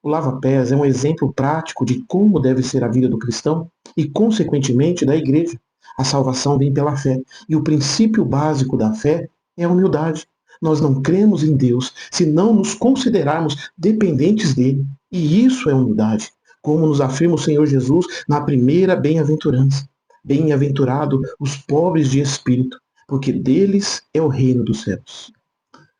O lava-pés é um exemplo prático de como deve ser a vida do cristão e, consequentemente, da igreja. A salvação vem pela fé, e o princípio básico da fé é a humildade. Nós não cremos em Deus se não nos considerarmos dependentes dele, e isso é humildade, como nos afirma o Senhor Jesus na primeira bem-aventurança. Bem-aventurado os pobres de espírito, porque deles é o reino dos céus.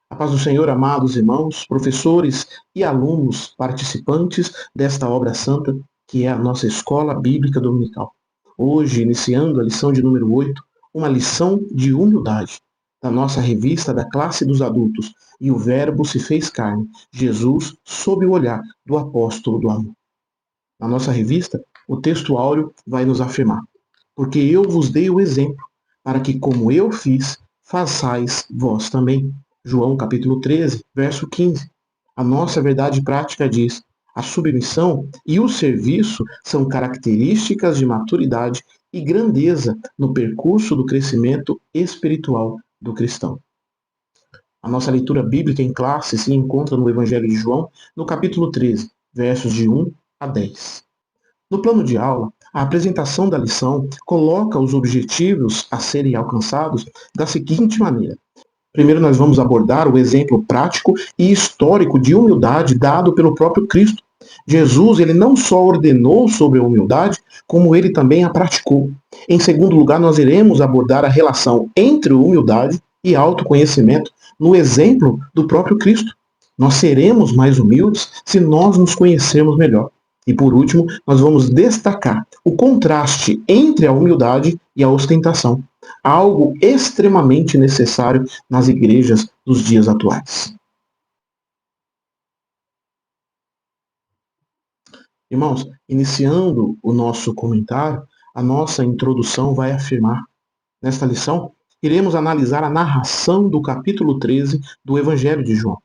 A paz do Senhor, amados irmãos, professores e alunos participantes desta obra santa, que é a nossa Escola Bíblica Dominical. Hoje, iniciando a lição de número 8, uma lição de humildade, da nossa revista da classe dos adultos, e o Verbo se fez carne, Jesus sob o olhar do apóstolo do amor. Na nossa revista, o texto áureo vai nos afirmar: porque eu vos dei o exemplo, para que como eu fiz, façais vós também. João capítulo 13, verso 15. A nossa verdade prática diz: a submissão e o serviço são características de maturidade e grandeza no percurso do crescimento espiritual do cristão. A nossa leitura bíblica em classe se encontra no Evangelho de João, no capítulo 13, versos de 1 a 10. No plano de aula, a apresentação da lição coloca os objetivos a serem alcançados da seguinte maneira. Primeiro, nós vamos abordar o exemplo prático e histórico de humildade dado pelo próprio Cristo. Jesus, ele não só ordenou sobre a humildade, como ele também a praticou. Em segundo lugar, nós iremos abordar a relação entre humildade e autoconhecimento no exemplo do próprio Cristo. Nós seremos mais humildes se nós nos conhecermos melhor. E por último, nós vamos destacar o contraste entre a humildade e a ostentação, algo extremamente necessário nas igrejas dos dias atuais. Irmãos, iniciando o nosso comentário, a nossa introdução vai afirmar: nesta lição, iremos analisar a narração do capítulo 13 do Evangelho de João.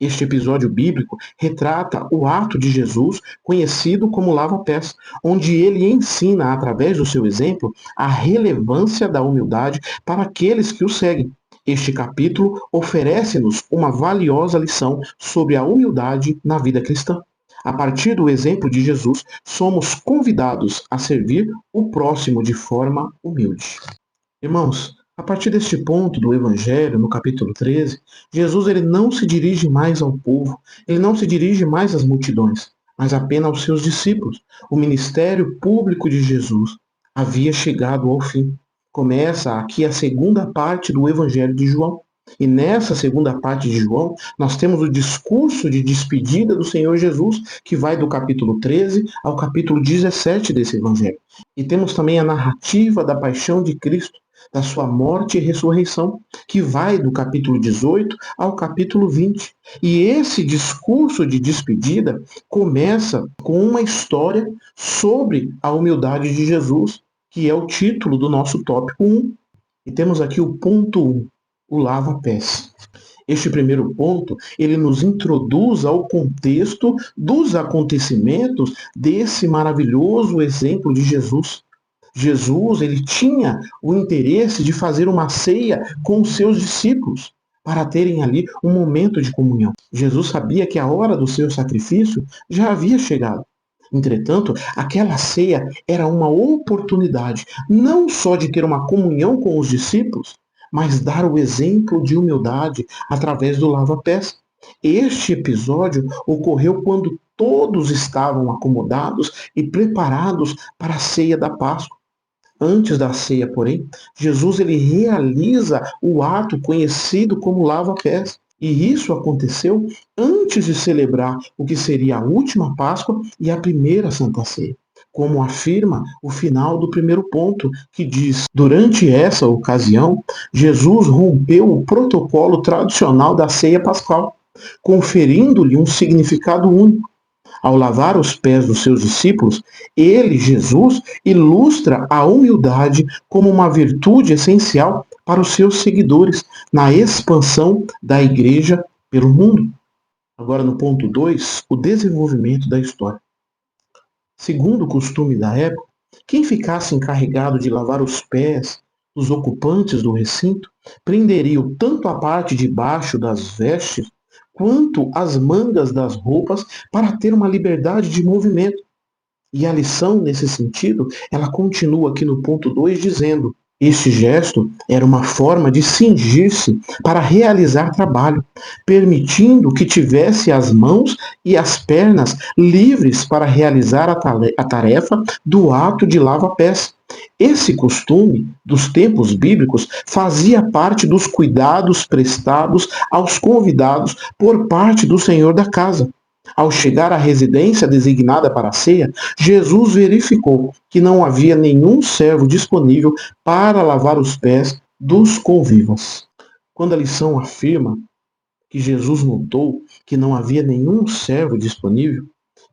Este episódio bíblico retrata o ato de Jesus, conhecido como lava-pés, onde ele ensina, através do seu exemplo, a relevância da humildade para aqueles que o seguem. Este capítulo oferece-nos uma valiosa lição sobre a humildade na vida cristã. A partir do exemplo de Jesus, somos convidados a servir o próximo de forma humilde. Irmãos, a partir deste ponto do Evangelho, no capítulo 13, Jesus ele não se dirige mais ao povo, ele não se dirige mais às multidões, mas apenas aos seus discípulos. O ministério público de Jesus havia chegado ao fim. Começa aqui a segunda parte do Evangelho de João. E nessa segunda parte de João, nós temos o discurso de despedida do Senhor Jesus, que vai do capítulo 13 ao capítulo 17 desse Evangelho. E temos também a narrativa da paixão de Cristo, da sua morte e ressurreição, que vai do capítulo 18 ao capítulo 20. E esse discurso de despedida começa com uma história sobre a humildade de Jesus, que é o título do nosso tópico 1. E temos aqui o ponto 1, o lava-pés. Este primeiro ponto, ele nos introduz ao contexto dos acontecimentos desse maravilhoso exemplo de Jesus. Jesus, ele tinha o interesse de fazer uma ceia com os seus discípulos, para terem ali um momento de comunhão. Jesus sabia que a hora do seu sacrifício já havia chegado. Entretanto, aquela ceia era uma oportunidade, não só de ter uma comunhão com os discípulos, mas dar o exemplo de humildade através do lava-pés. Este episódio ocorreu quando todos estavam acomodados e preparados para a ceia da Páscoa. Antes da ceia, porém, Jesus ele realiza o ato conhecido como lava-pés. E isso aconteceu antes de celebrar o que seria a última Páscoa e a primeira Santa Ceia. Como afirma o final do primeiro ponto, que diz: durante essa ocasião, Jesus rompeu o protocolo tradicional da ceia pascal, conferindo-lhe um significado único. Ao lavar os pés dos seus discípulos, ele, Jesus, ilustra a humildade como uma virtude essencial para os seus seguidores na expansão da igreja pelo mundo. Agora, no ponto 2, o desenvolvimento da história. Segundo o costume da época, quem ficasse encarregado de lavar os pés dos ocupantes do recinto prenderia tanto a parte de baixo das vestes quanto às mangas das roupas para ter uma liberdade de movimento. E a lição, nesse sentido, ela continua aqui no ponto 2 dizendo: este gesto era uma forma de cingir-se para realizar trabalho, permitindo que tivesse as mãos e as pernas livres para realizar a tarefa do ato de lava-pés. Esse costume, dos tempos bíblicos, fazia parte dos cuidados prestados aos convidados por parte do senhor da casa. Ao chegar à residência designada para a ceia, Jesus verificou que não havia nenhum servo disponível para lavar os pés dos convivas. Quando a lição afirma que Jesus notou que não havia nenhum servo disponível,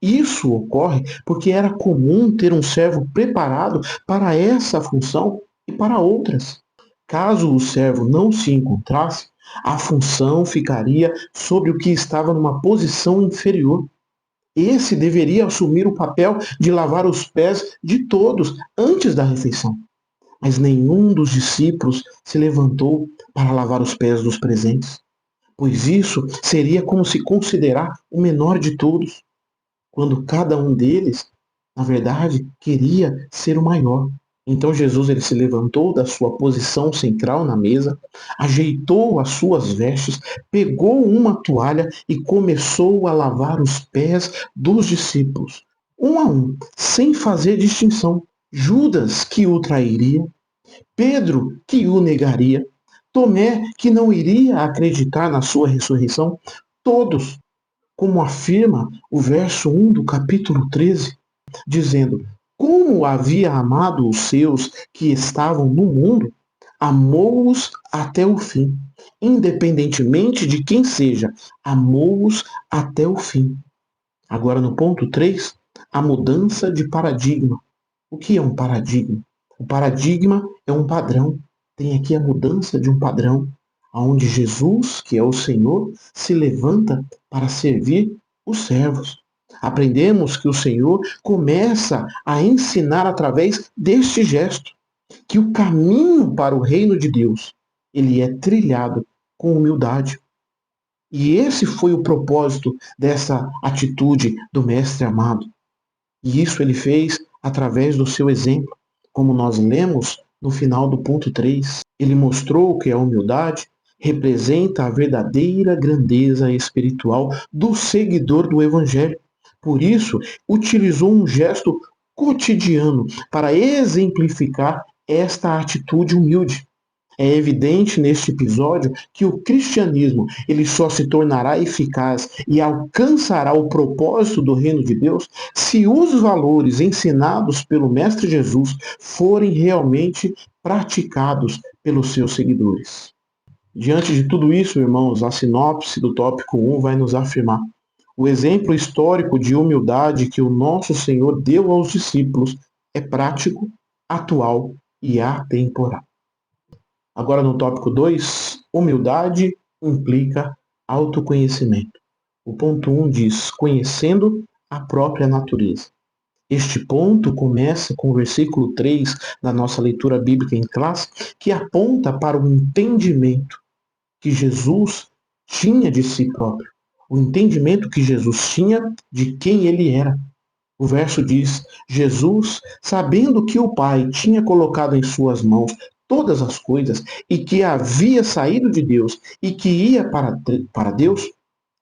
isso ocorre porque era comum ter um servo preparado para essa função e para outras. Caso o servo não se encontrasse, a função ficaria sobre o que estava numa posição inferior. Esse deveria assumir o papel de lavar os pés de todos antes da refeição. Mas nenhum dos discípulos se levantou para lavar os pés dos presentes, pois isso seria como se considerar o menor de todos, quando cada um deles, na verdade, queria ser o maior. Então Jesus ele se levantou da sua posição central na mesa, ajeitou as suas vestes, pegou uma toalha e começou a lavar os pés dos discípulos, um a um, sem fazer distinção. Judas, que o trairia, Pedro, que o negaria, Tomé, que não iria acreditar na sua ressurreição, todos, como afirma o verso 1 do capítulo 13, dizendo: como havia amado os seus que estavam no mundo, amou-os até o fim. Independentemente de quem seja, amou-os até o fim. Agora, no ponto 3, a mudança de paradigma. O que é um paradigma? O paradigma é um padrão. Tem aqui a mudança de um padrão, onde Jesus, que é o Senhor, se levanta para servir os servos. Aprendemos que o Senhor começa a ensinar através deste gesto, que o caminho para o reino de Deus, ele é trilhado com humildade. E esse foi o propósito dessa atitude do Mestre amado. E isso ele fez através do seu exemplo, como nós lemos no final do ponto 3. Ele mostrou que a humildade representa a verdadeira grandeza espiritual do seguidor do Evangelho. Por isso, utilizou um gesto cotidiano para exemplificar esta atitude humilde. É evidente neste episódio que o cristianismo ele só se tornará eficaz e alcançará o propósito do reino de Deus se os valores ensinados pelo Mestre Jesus forem realmente praticados pelos seus seguidores. Diante de tudo isso, irmãos, a sinopse do tópico 1 vai nos afirmar: o exemplo histórico de humildade que o nosso Senhor deu aos discípulos é prático, atual e atemporal. Agora no tópico 2, humildade implica autoconhecimento. O ponto 1 diz, conhecendo a própria natureza. Este ponto começa com o versículo 3 da nossa leitura bíblica em classe, que aponta para o entendimento que Jesus tinha de si próprio. O entendimento que Jesus tinha de quem ele era. O verso diz, Jesus, sabendo que o Pai tinha colocado em suas mãos todas as coisas e que havia saído de Deus e que ia para Deus.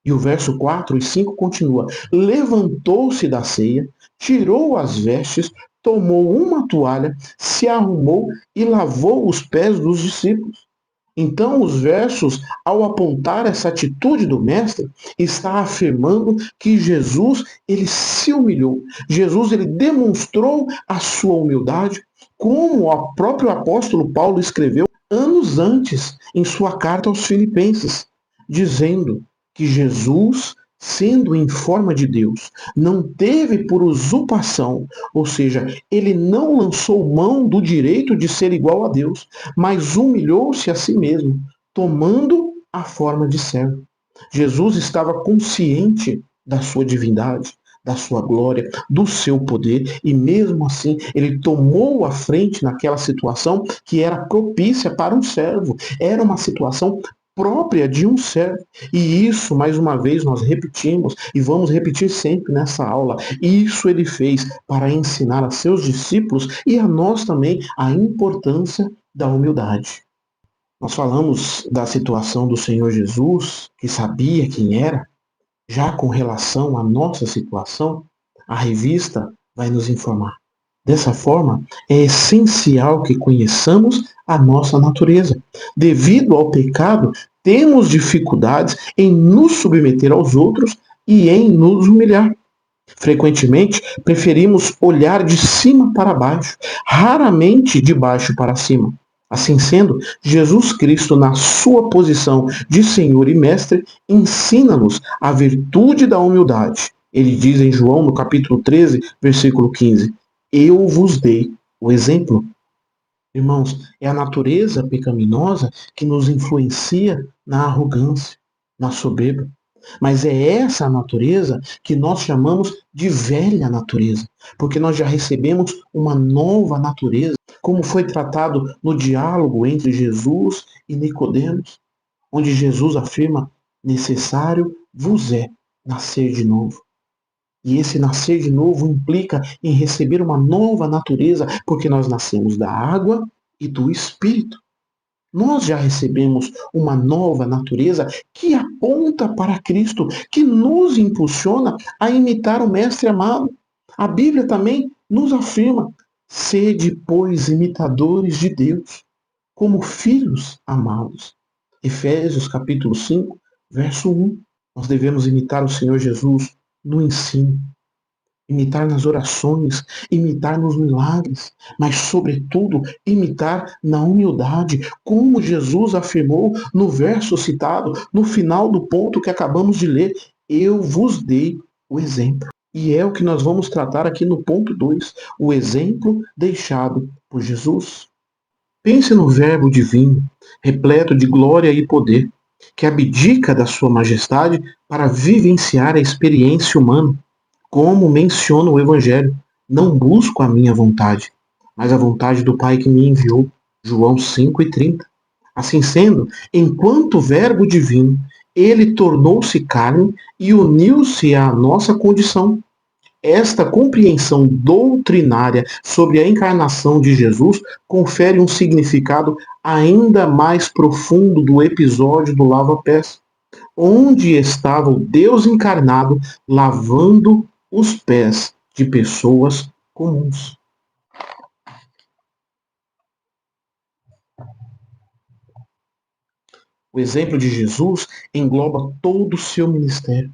E o verso 4 e 5 continua, levantou-se da ceia, tirou as vestes, tomou uma toalha, se arrumou e lavou os pés dos discípulos. Então, os versos, ao apontar essa atitude do mestre, está afirmando que Jesus, ele se humilhou. Jesus, ele demonstrou a sua humildade, como o próprio apóstolo Paulo escreveu anos antes em sua carta aos Filipenses, dizendo que Jesus, sendo em forma de Deus, não teve por usurpação, ou seja, ele não lançou mão do direito de ser igual a Deus, mas humilhou-se a si mesmo, tomando a forma de servo. Jesus estava consciente da sua divindade, da sua glória, do seu poder, e mesmo assim ele tomou a frente naquela situação que era propícia para um servo. Era uma situação própria de um servo. E isso, mais uma vez, nós repetimos e vamos repetir sempre nessa aula. Isso ele fez para ensinar a seus discípulos e a nós também a importância da humildade. Nós falamos da situação do Senhor Jesus, que sabia quem era. Já com relação à nossa situação, a revista vai nos informar. Dessa forma, é essencial que conheçamos a nossa natureza. Devido ao pecado, temos dificuldades em nos submeter aos outros e em nos humilhar. Frequentemente, preferimos olhar de cima para baixo, raramente de baixo para cima. Assim sendo, Jesus Cristo, na sua posição de Senhor e Mestre, ensina-nos a virtude da humildade. Ele diz em João, no capítulo 13, versículo 15: Eu vos dei o exemplo. Irmãos, é a natureza pecaminosa que nos influencia na arrogância, na soberba. Mas é essa natureza que nós chamamos de velha natureza, porque nós já recebemos uma nova natureza, como foi tratado no diálogo entre Jesus e Nicodemos, onde Jesus afirma: necessário vos é nascer de novo. E esse nascer de novo implica em receber uma nova natureza, porque nós nascemos da água e do Espírito. Nós já recebemos uma nova natureza que aponta para Cristo, que nos impulsiona a imitar o Mestre amado. A Bíblia também nos afirma: sede, pois, imitadores de Deus, como filhos amados. Efésios capítulo 5, verso 1. Nós devemos imitar o Senhor Jesus no ensino, imitar nas orações, imitar nos milagres, mas, sobretudo, imitar na humildade, como Jesus afirmou no verso citado, no final do ponto que acabamos de ler: eu vos dei o exemplo. E é o que nós vamos tratar aqui no ponto 2, o exemplo deixado por Jesus. Pense no Verbo divino, repleto de glória e poder, que abdica da sua majestade para vivenciar a experiência humana. Como menciona o Evangelho, não busco a minha vontade, mas a vontade do Pai que me enviou. João 5,30. Assim sendo, enquanto Verbo divino, ele tornou-se carne e uniu-se à nossa condição. Esta compreensão doutrinária sobre a encarnação de Jesus confere um significado ainda mais profundo do episódio do lava-pés, onde estava o Deus encarnado lavando os pés de pessoas comuns. O exemplo de Jesus engloba todo o seu ministério,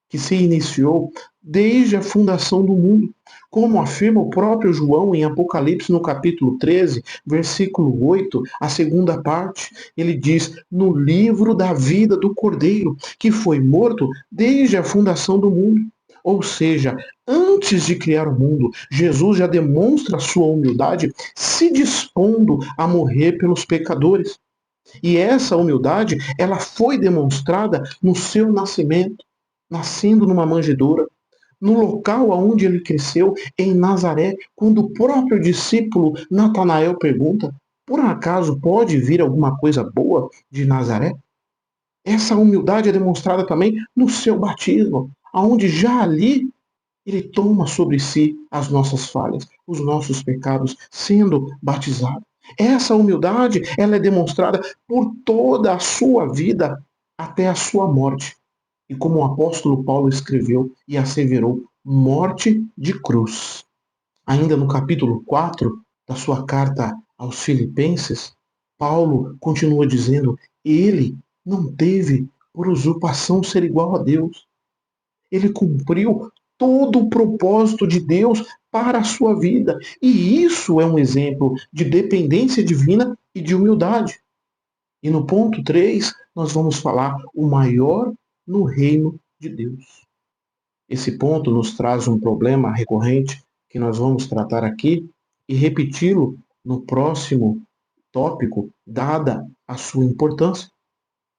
que se iniciou desde a fundação do mundo, como afirma o próprio João em Apocalipse, no capítulo 13, versículo 8, a segunda parte. Ele diz: no livro da vida do Cordeiro, que foi morto desde a fundação do mundo. Ou seja, antes de criar o mundo, Jesus já demonstra a sua humildade, se dispondo a morrer pelos pecadores. E essa humildade, ela foi demonstrada no seu nascimento, nascendo numa manjedoura, no local onde ele cresceu, em Nazaré, quando o próprio discípulo Natanael pergunta: por acaso pode vir alguma coisa boa de Nazaré? Essa humildade é demonstrada também no seu batismo, aonde já ali ele toma sobre si as nossas falhas, os nossos pecados, sendo batizado. Essa humildade, ela é demonstrada por toda a sua vida até a sua morte. E como o apóstolo Paulo escreveu e asseverou, morte de cruz. Ainda no capítulo 4 da sua carta aos Filipenses, Paulo continua dizendo: ele não teve por usurpação ser igual a Deus. Ele cumpriu todo o propósito de Deus para a sua vida. E isso é um exemplo de dependência divina e de humildade. E no ponto 3, nós vamos falar o maior no reino de Deus. Esse ponto nos traz um problema recorrente que nós vamos tratar aqui e repeti-lo no próximo tópico, dada a sua importância.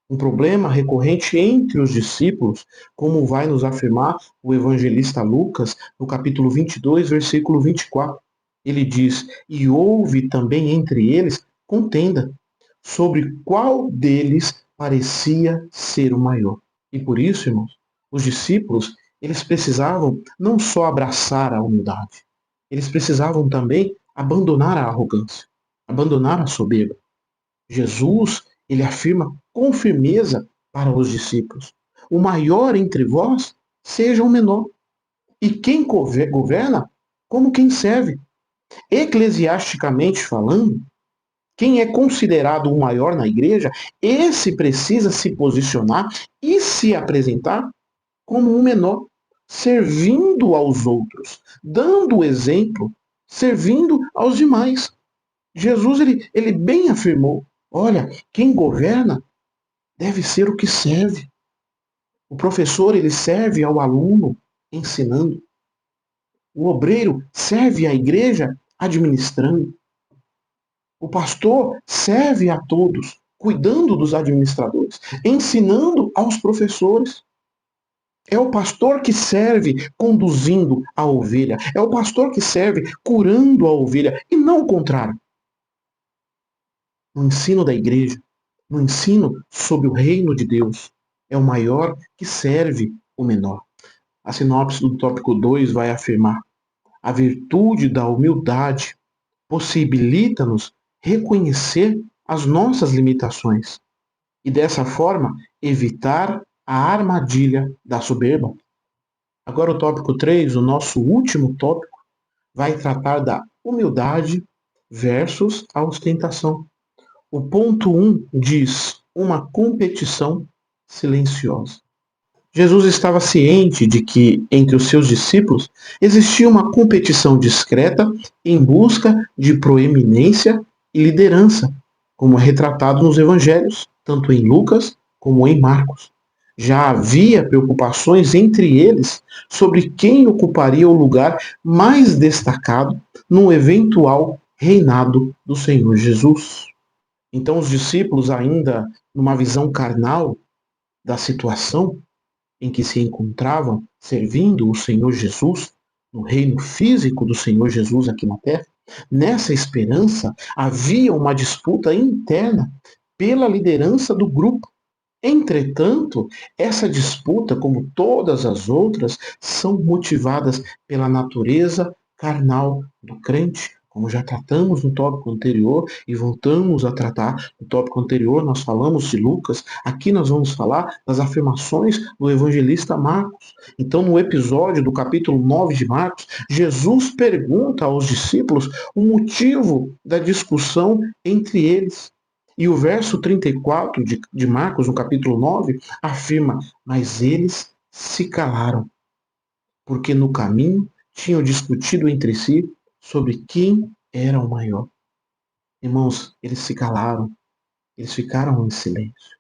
Um problema recorrente entre os discípulos, como vai nos afirmar o evangelista Lucas, no capítulo 22, versículo 24. Ele diz: e houve também entre eles contenda, sobre qual deles parecia ser o maior. E por isso, irmãos, os discípulos, eles precisavam não só abraçar a humildade, eles precisavam também abandonar a arrogância, abandonar a soberba. Jesus, ele afirma com firmeza para os discípulos: o maior entre vós seja o menor, e quem governa como quem serve. Eclesiasticamente falando, quem é considerado o maior na igreja, esse precisa se posicionar e se apresentar como o menor, servindo aos outros, dando o exemplo, servindo aos demais. Jesus, ele bem afirmou: olha, quem governa deve ser o que serve. O professor, ele serve ao aluno ensinando. O obreiro serve à igreja administrando. O pastor serve a todos, cuidando dos administradores, ensinando aos professores. É o pastor que serve conduzindo a ovelha. É o pastor que serve curando a ovelha, e não o contrário. No ensino da igreja, no ensino sobre o reino de Deus, é o maior que serve o menor. A sinopse do tópico 2 vai afirmar: a virtude da humildade possibilita-nos reconhecer as nossas limitações e, dessa forma, evitar a armadilha da soberba. Agora, o tópico 3, o nosso último tópico, vai tratar da humildade versus a ostentação. O ponto 1 diz: uma competição silenciosa. Jesus estava ciente de que, entre os seus discípulos, existia uma competição discreta em busca de proeminência e liderança, como é retratado nos evangelhos, tanto em Lucas como em Marcos. Já havia preocupações entre eles sobre quem ocuparia o lugar mais destacado no eventual reinado do Senhor Jesus. Então, os discípulos, ainda numa visão carnal da situação em que se encontravam, servindo o Senhor Jesus, no reino físico do Senhor Jesus aqui na terra, nessa esperança havia uma disputa interna pela liderança do grupo. Entretanto, essa disputa, como todas as outras, são motivadas pela natureza carnal do crente, como já tratamos no tópico anterior e voltamos a tratar no tópico anterior. Nós falamos de Lucas, aqui nós vamos falar das afirmações do evangelista Marcos. Então, no episódio do capítulo 9 de Marcos, Jesus pergunta aos discípulos o motivo da discussão entre eles. E o verso 34 de Marcos, no capítulo 9, afirma: mas eles se calaram, porque no caminho tinham discutido entre si sobre quem era o maior. Irmãos, eles se calaram, eles ficaram em silêncio.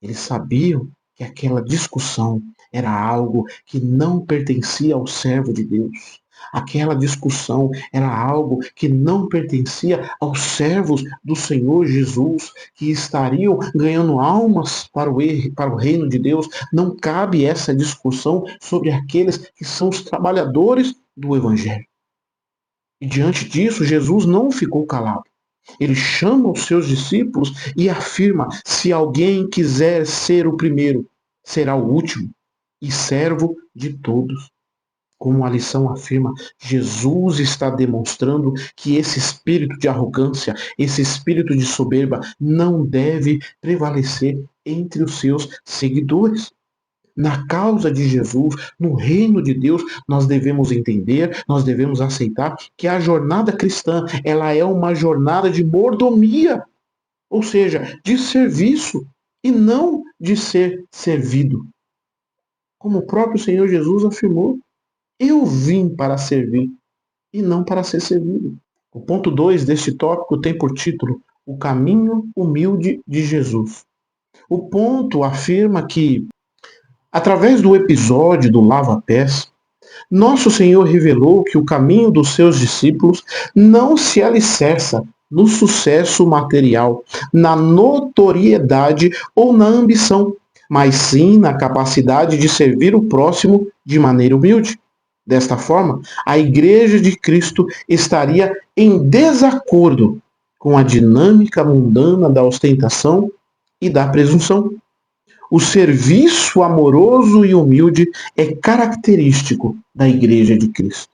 Eles sabiam que aquela discussão era algo que não pertencia ao servo de Deus. Aquela discussão era algo que não pertencia aos servos do Senhor Jesus, que estariam ganhando almas para o reino de Deus. Não cabe essa discussão sobre aqueles que são os trabalhadores do Evangelho. E diante disso, Jesus não ficou calado. Ele chama os seus discípulos e afirma: se alguém quiser ser o primeiro, será o último e servo de todos. Como a lição afirma, Jesus está demonstrando que esse espírito de arrogância, esse espírito de soberba não deve prevalecer entre os seus seguidores. Na causa de Jesus, no reino de Deus, nós devemos entender, nós devemos aceitar que a jornada cristã, ela é uma jornada de mordomia, ou seja, de serviço e não de ser servido. Como o próprio Senhor Jesus afirmou: eu vim para servir e não para ser servido. O ponto 2 deste tópico tem por título: o caminho humilde de Jesus. O ponto afirma que, através do episódio do lava-pés, nosso Senhor revelou que o caminho dos seus discípulos não se alicerça no sucesso material, na notoriedade ou na ambição, mas sim na capacidade de servir o próximo de maneira humilde. Desta forma, a Igreja de Cristo estaria em desacordo com a dinâmica mundana da ostentação e da presunção. O serviço amoroso e humilde é característico da Igreja de Cristo.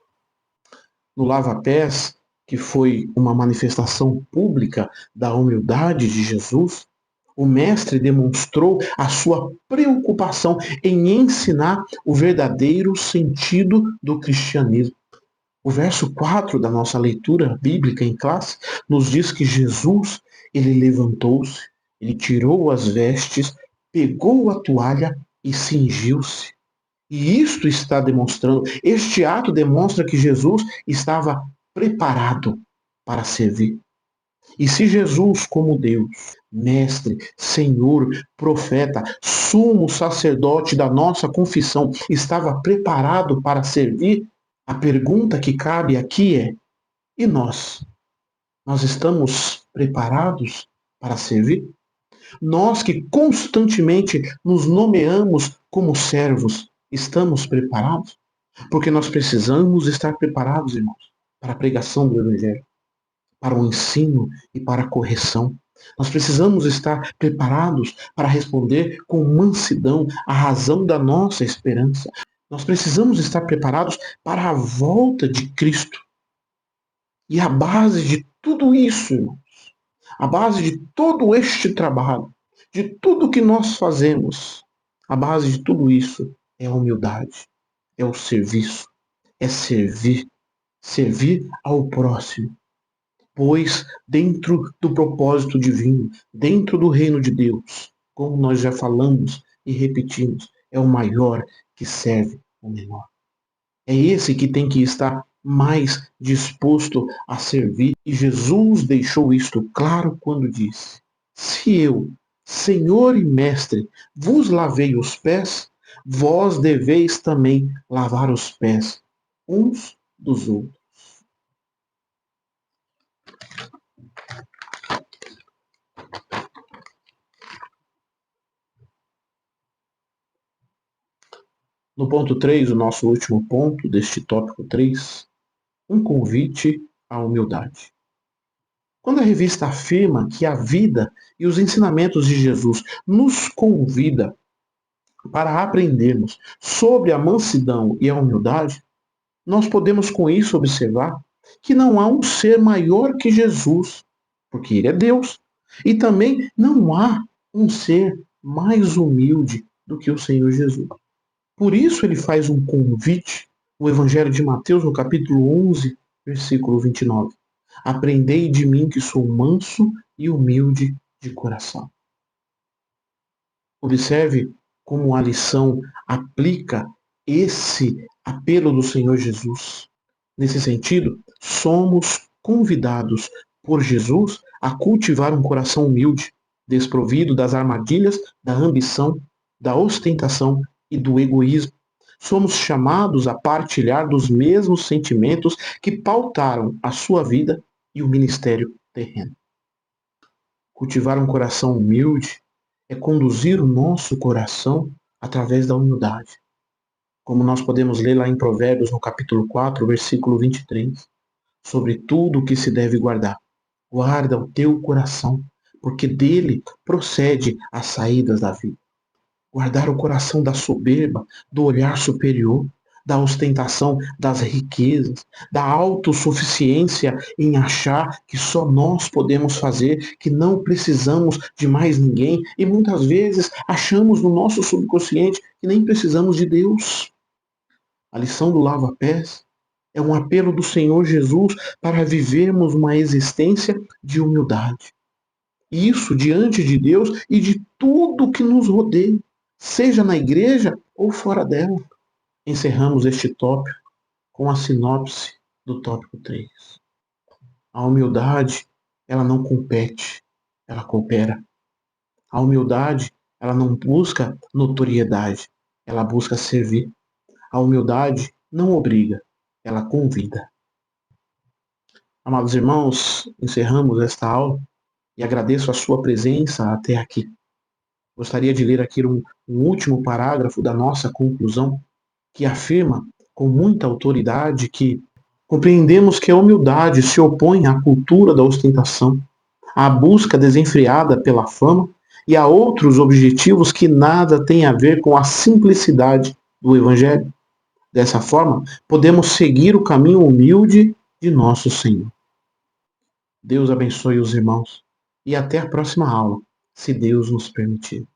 No lava-pés, que foi uma manifestação pública da humildade de Jesus, o mestre demonstrou a sua preocupação em ensinar o verdadeiro sentido do cristianismo. O verso 4 da nossa leitura bíblica em classe nos diz que Jesus, ele levantou-se, ele tirou as vestes, pegou a toalha e cingiu-se. E isto está demonstrando, este ato demonstra que Jesus estava preparado para servir. E se Jesus, como Deus, mestre, Senhor, profeta, sumo sacerdote da nossa confissão, estava preparado para servir, a pergunta que cabe aqui é: e nós? Nós estamos preparados para servir? Nós que constantemente nos nomeamos como servos, estamos preparados? Porque nós precisamos estar preparados, irmãos, para a pregação do Evangelho, para o ensino e para a correção. Nós precisamos estar preparados para responder com mansidão à razão da nossa esperança. Nós precisamos estar preparados para a volta de Cristo. E a base de tudo isso, irmãos, a base de todo este trabalho, de tudo que nós fazemos, a base de tudo isso é a humildade, é o serviço, é servir, servir ao próximo. Pois dentro do propósito divino, dentro do reino de Deus, como nós já falamos e repetimos, é o maior que serve o menor. É esse que tem que estar mais disposto a servir. E Jesus deixou isto claro quando disse: se eu, Senhor e Mestre, vos lavei os pés, vós deveis também lavar os pés uns dos outros. No ponto 3, o nosso último ponto deste tópico 3, um convite à humildade. Quando a revista afirma que a vida e os ensinamentos de Jesus nos convida para aprendermos sobre a mansidão e a humildade, nós podemos com isso observar que não há um ser maior que Jesus, porque ele é Deus, e também não há um ser mais humilde do que o Senhor Jesus. Por isso ele faz um convite, no Evangelho de Mateus, no capítulo 11, versículo 29. Aprendei de mim que sou manso e humilde de coração. Observe como a lição aplica esse apelo do Senhor Jesus. Nesse sentido, somos convidados por Jesus a cultivar um coração humilde, desprovido das armadilhas da ambição, da ostentação e do egoísmo. Somos chamados a partilhar dos mesmos sentimentos que pautaram a sua vida e o ministério terreno. Cultivar um coração humilde é conduzir o nosso coração através da humildade. Como nós podemos ler lá em Provérbios, no capítulo 4, versículo 23, sobre tudo o que se deve guardar. Guarda o teu coração, porque dele procede as saídas da vida. Guardar o coração da soberba, do olhar superior, da ostentação das riquezas, da autossuficiência em achar que só nós podemos fazer, que não precisamos de mais ninguém, e muitas vezes achamos no nosso subconsciente que nem precisamos de Deus. A lição do lava-pés é um apelo do Senhor Jesus para vivermos uma existência de humildade. Isso diante de Deus e de tudo que nos rodeia, seja na igreja ou fora dela. Encerramos este tópico com a sinopse do tópico 3. A humildade, ela não compete, ela coopera. A humildade, ela não busca notoriedade, ela busca servir. A humildade não obriga, ela convida. Amados irmãos, encerramos esta aula e agradeço a sua presença até aqui. Gostaria de ler aqui um último parágrafo da nossa conclusão, que afirma com muita autoridade que compreendemos que a humildade se opõe à cultura da ostentação, à busca desenfreada pela fama e há outros objetivos que nada têm a ver com a simplicidade do Evangelho. Dessa forma, podemos seguir o caminho humilde de nosso Senhor. Deus abençoe os irmãos e até a próxima aula, se Deus nos permitir.